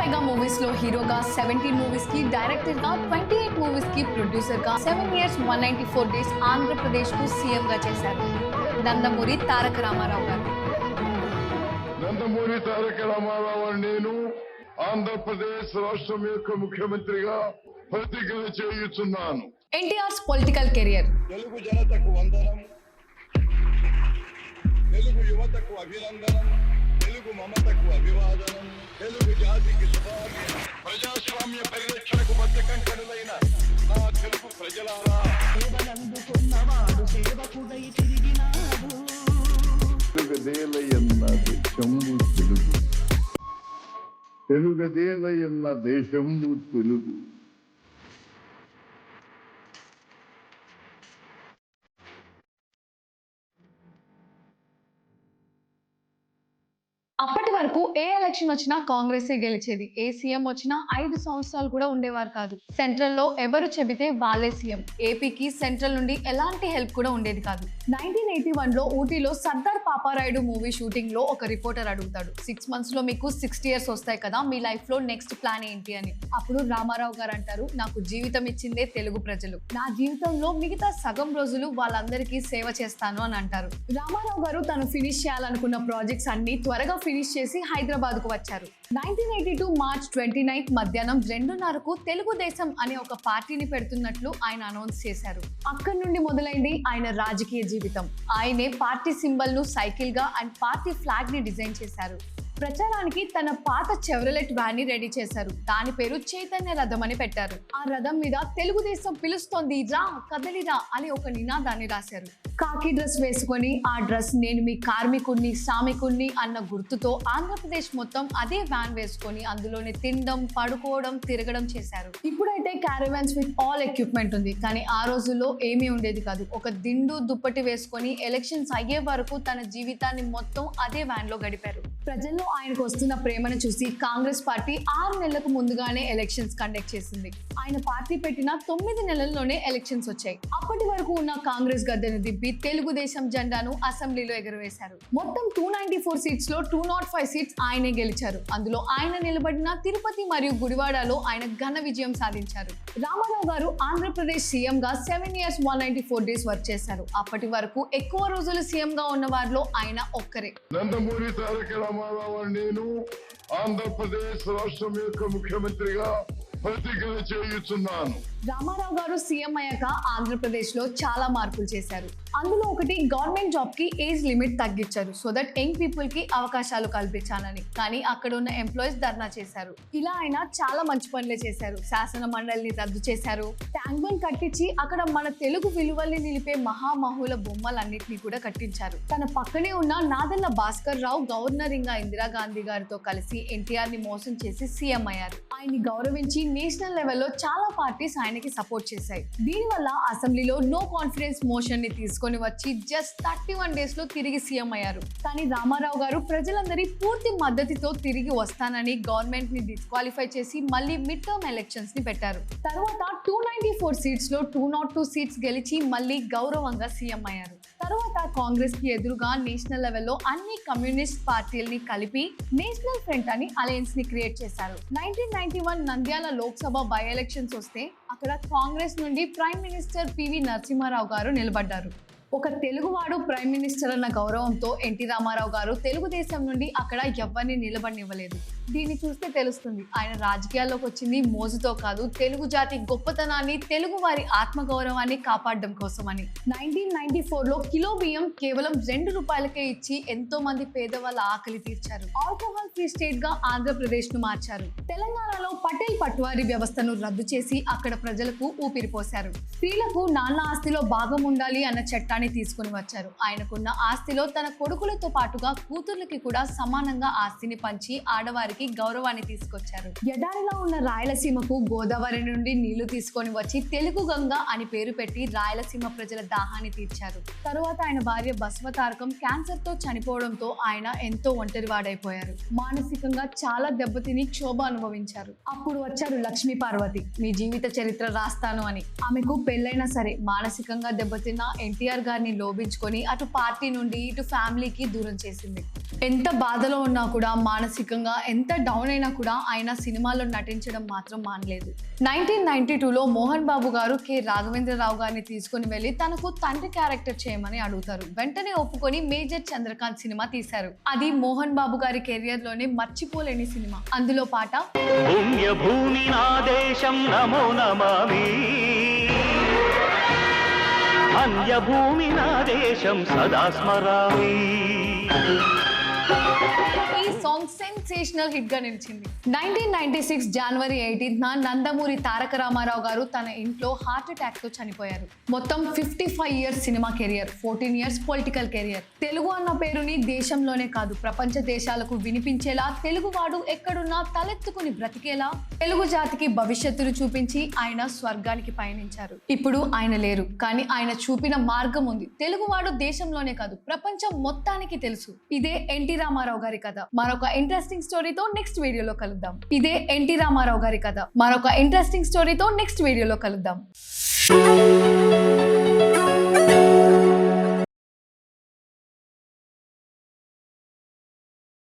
పైగా మూవీస్ లో హీరోగా 17 మూవీస్ కి, డైరెక్టర్ గా 28 మూవీస్ కి, ప్రొడ్యూసర్ గా 7 ఇయర్స్ 194 డేస్ ఆంధ్రప్రదేశ్ కు సీఎం గా చేశారు నందమూరి తారక రామారావు గారు. నందమూరి తారక రామారావు నేను ఆంధ్రప్రదేశ్ రాష్ట్రం యొక్క ముఖ్యమంత్రిగా ప్రతిజ్ఞ చేయుచున్నాను. NTR's political career. తెలుగు జనతకు వందనం, తెలుగు యువతకు అభినందనం, తెలుగు మమతకు అభివాదనం, తెలుగు జాతికి శుభాకాంక్షలు. ప్రజాస్వామ్య పరిరక్షణకు బద్ధకంకణులైన నా తెలుగు ప్రజలారా, సేవలందుకున్నవాడు సేవకుడై తిరిగినాడు. తెలుగుదేలయన్న దేశంబు తెలుగు, తెలుగుదేలయన్న దేశంబు తెలుగు. అప్పటి వరకు ఏ ఎలక్షన్ వచ్చినా కాంగ్రెసే గెలిచేది. ఏ సీఎం వచ్చినా 5 సంవత్సరాలు కూడా ఉండేవారు కాదు. సెంట్రల్ లో ఎవరు చెబితే వాళ్ళే సీఎం. ఏపీకి సెంట్రల్ నుండి ఎలాంటి హెల్ప్ కూడా ఉండేది కాదు. 1981 లో ఊటీలో సర్దార్ పాపారాయుడు మూవీ షూటింగ్ లో ఒక రిపోర్టర్ అడుగుతాడు, 6 months లో మీకు 60 years వస్తాయి కదా, మీ లైఫ్ లో నెక్స్ట్ ప్లాన్ ఏంటి అని. అప్పుడు రామారావు గారు అంటారు, నాకు జీవితం ఇచ్చిందే తెలుగు ప్రజలు, నా జీవితంలో మిగతా సగం రోజులు వాళ్ళందరికీ సేవ చేస్తాను అని అంటారు. రామారావు గారు తను ఫినిష్ చేయాలనుకున్న ప్రాజెక్ట్స్ అన్ని త్వరగా ఫినిష్ చేసి హైదరాబాద్ కు వచ్చారు. 1982 మార్చ్ 29 మధ్యాహ్నం 2:30కు తెలుగుదేశం అనే ఒక పార్టీని పెడుతున్నట్లు ఆయన అనౌన్స్ చేశారు. అక్కడి నుండి మొదలైంది ఆయన రాజకీయ జీవితం. ఆయనే పార్టీ సింబల్ ను సైకిల్ గా అండ్ పార్టీ ఫ్లాగ్ ని డిజైన్ చేశారు. ప్రచారానికి తన పాత చెవ్రలెట్ వ్యాన్ ని రెడీ చేశారు. దాని పేరు చైతన్య రథం అని పెట్టారు. ఆ రథం మీద తెలుగుదేశం పిలుస్తోంది రా కదలిరా అని ఒక నినాదాన్ని రాశారు. కాకి డ్రెస్ వేసుకొని ఆ డ్రెస్ నేను మీ కార్మికుడిని శ్రామికుడిని అన్న గుర్తుతో ఆంధ్రప్రదేశ్ మొత్తం అదే వ్యాన్ వేసుకొని అందులోనే తినడం పడుకోవడం తిరగడం చేశారు. ఇప్పుడైతే క్యారవాన్స్ విత్ ఆల్ ఎక్విప్మెంట్ ఉంది, కానీ ఆ రోజుల్లో ఏమీ ఉండేది కాదు. ఒక దిండు దుప్పటి వేసుకొని ఎలక్షన్స్ అయ్యే వరకు తన జీవితాన్ని మొత్తం అదే వ్యాన్ లో గడిపారు. ప్రజల్లో ఆయనకు వస్తున్న ప్రేమను చూసి కాంగ్రెస్ పార్టీ 6 నెలలకు ముందుగానే ఎలక్షన్స్ కండక్ట్ చేసింది. ఆయన పార్టీ పెట్టిన 9 నెలల్లోనే ఎలక్షన్స్ వచ్చాయి. అప్పటి వరకు ఉన్న కాంగ్రెస్ గద్దెను దింపి తెలుగుదేశం జెండాను అసెంబ్లీలో ఎగురవేశారు. మొత్తం 294 సీట్స్ లో 205 సీట్స్ ఆయనే గెలిచారు. అందులో ఆయన నిలబడిన తిరుపతి మరియు గుడివాడలో ఆయన ఘన విజయం సాధించారు. రామారావు గారు ఆంధ్రప్రదేశ్ సీఎం గా 7 years 194 డేస్ వర్క్ చేశారు. అప్పటి వరకు ఎక్కువ రోజులు సీఎం గా ఉన్న వారిలో ఆయన ఒక్కరే. నందమూరి తారక రామారావు నేను ఆంధ్రప్రదేశ్ రాష్ట్రం యొక్క ముఖ్యమంత్రిగా ప్రతిజ్ఞ చేయుచున్నాను. రామారావు గారు సీఎం అయ్యాక ఆంధ్రప్రదేశ్ లో చాలా మార్పులు చేశారు. అందులో ఒకటి గవర్నమెంట్ జాబ్ కి ఏజ్ లిమిట్ తగ్గించారు, సో దట్ యంగ్ పీపుల్ కి అవకాశాలు కల్పించాలని. కానీ అక్కడ ఉన్న ఎంప్లాయీస్ ధర్నా చేశారు. ఇలా ఆయన చాలా మంచి పనులే చేశారు. శాసన మండలిని రద్దు చేశారు. ట్యాంక్ బండ్ కట్టించి అక్కడ మన తెలుగు విలువల్ని నిలిపే మహామహుల బొమ్మలన్నింటినీ కూడా కట్టించారు. తన పక్కనే ఉన్న నాదెళ్ల భాస్కర్ రావు గవర్నర్ ఇంకా ఇందిరాగాంధీ గారితో కలిసి ఎన్టీఆర్ ని మోసం చేసి సీఎం అయ్యారు. ఆయన్ని గౌరవించి నేషనల్ లెవెల్లో చాలా పార్టీస్ ఆయనకి సపోర్ట్ చేశాయి. దీనివల్ల అసెంబ్లీలో నో కాన్ఫిడెన్స్ మోషన్ ని తీసుకొని వచ్చి జస్ట్ 31 డేస్ లో తిరిగి సీఎం అయ్యారు. కానీ రామారావు గారు ప్రజలందరి పూర్తి మద్దతుతో తిరిగి వస్తానని గవర్నమెంట్ ని డిస్క్వాలిఫై చేసి మళ్ళీ మిడ్ టర్మ్ ఎలక్షన్స్ ని పెట్టారు. తర్వాత 294 సీట్స్ లో 202 సీట్స్ గెలిచి మళ్ళీ గౌరవంగా సీఎం అయ్యారు. తర్వాత కాంగ్రెస్ కి ఎదురుగా నేషనల్ లెవెల్లో అన్ని కమ్యూనిస్ట్ పార్టీలని కలిపి నేషనల్ ఫ్రంట్ అని అలయన్స్ ని క్రియేట్ చేశారు. 1991 నంద్యాల లోక్సభ బై ఎలక్షన్స్ వస్తే అక్కడ కాంగ్రెస్ నుండి ప్రైమ్ మినిస్టర్ పివి నరసింహారావు గారు నిలబడ్డారు. ఒక తెలుగువాడు ప్రైమ్ మినిస్టర్ అన్న గౌరవంతో ఎన్టీ రామారావు గారు తెలుగుదేశం నుండి అక్కడ ఎవరిని నిలబడనివ్వలేదు. దీన్ని చూస్తే తెలుస్తుంది ఆయన రాజకీయాల్లోకి వచ్చింది మోజుతో కాదు, తెలుగు జాతి గొప్పతనాన్ని తెలుగు వారి ఆత్మగౌరవాన్ని కాపాడడం కోసమని. 1994లో కిలో బియ్యం కేవలం 2 రూపాయలకే ఇచ్చి ఎంతో మంది పేదవాళ్ళ ఆకలి తీర్చారు. ఆల్కహాల్ ఫ్రీ స్టేట్ గా ఆంధ్రప్రదేశ్ ను మార్చారు. తెలంగాణలో పటేల్ పట్వారీ వ్యవస్థను రద్దు చేసి అక్కడ ప్రజలకు ఊపిరి పోశారు. స్త్రీలకు నాన్న ఆస్తిలో భాగం ఉండాలి అన్న చట్టాన్ని తీసుకుని వచ్చారు. ఆయనకున్న ఆస్తిలో తన కొడుకులతో పాటుగా కూతుర్లకి కూడా సమానంగా ఆస్తిని పంచి ఆడవారికి గౌరవాన్ని తీసుకొచ్చారు. ఎడారిలో ఉన్న రాయలసీమకు గోదావరి నుండి నీళ్లు తీసుకొని వచ్చి తెలుగు గంగ అని పేరు పెట్టి రాయలసీమ ప్రజల దాహాన్ని తీర్చారు. తరువాత ఆయన భార్య బసవతారకం క్యాన్సర్ తో చనిపోవడంతో ఆయన ఎంతో ఒంటరివాడైపోయారు. మానసికంగా చాలా దెబ్బతిని క్షోభ అనుభవించారు. అప్పుడు వచ్చారు లక్ష్మీ పార్వతి, మీ జీవిత చరిత్ర రాస్తాను అని. ఆమెకు పెళ్ళైనా సరే మానసికంగా దెబ్బతిన్న ఎన్టీఆర్ గారిని లోబించుకొని అటు పార్టీ నుండి ఇటు ఫ్యామిలీకి దూరం చేసింది. ఎంత బాధలో ఉన్నా కూడా మానసికంగా ఎంత ఎంత డౌన్ అయినా కూడా ఆయన సినిమాలో నటించడం మాత్రం మానలేదు. 1992లో మోహన్ బాబు గారు కె రాఘవేంద్రరావు గారిని తీసుకుని వెళ్ళి తనకు తండ్రి క్యారెక్టర్ చేయమని అడుగుతారు. వెంటనే ఒప్పుకొని మేజర్ చంద్రకాంత్ సినిమా తీశారు. అది మోహన్ బాబు గారి కెరియర్ లోనే మర్చిపోలేని సినిమా. అందులో పాట పుణ్యభూమి నా దేశం నమో నమామి, అన్యభూమి నా దేశం సదా స్మరామి. ఈ సాంగ్ సెన్సేషనల్ హిట్ గా నిలిచింది. 1996 జనవరి 18న నందమూరి తారక రామారావు గారు తన ఇంట్లో హార్ట్ అటాక్ తో చనిపోయారు. మొత్తం 55 years cinema career, 14 years political career. Telugu అన్న పేరుని దేశంలోనే కాదు ప్రపంచ దేశాలకు వినిపించేలా, తెలుగువాడు ఎక్కడున్నా తలెత్తుకుని బ్రతికేలా తెలుగు జాతికి భవిష్యత్తును చూపించి ఆయన స్వర్గానికి పయనించారు. ఇప్పుడు ఆయన లేరు, కానీ ఆయన చూపిన మార్గం ఉంది. తెలుగువాడు దేశంలోనే కాదు ప్రపంచం మొత్తానికి తెలుసు. ఇదే ఎన్టీ రామారావు గారి కథ. మరొక ఇంట్రెస్టింగ్ స్టోరీతో నెక్స్ట్ వీడియోలో కలుద్దాం. ఇదే ఎన్టీ రామారావు గారి కథ. మరొక ఇంట్రెస్టింగ్ స్టోరీతో నెక్స్ట్ వీడియోలో కలుద్దాం.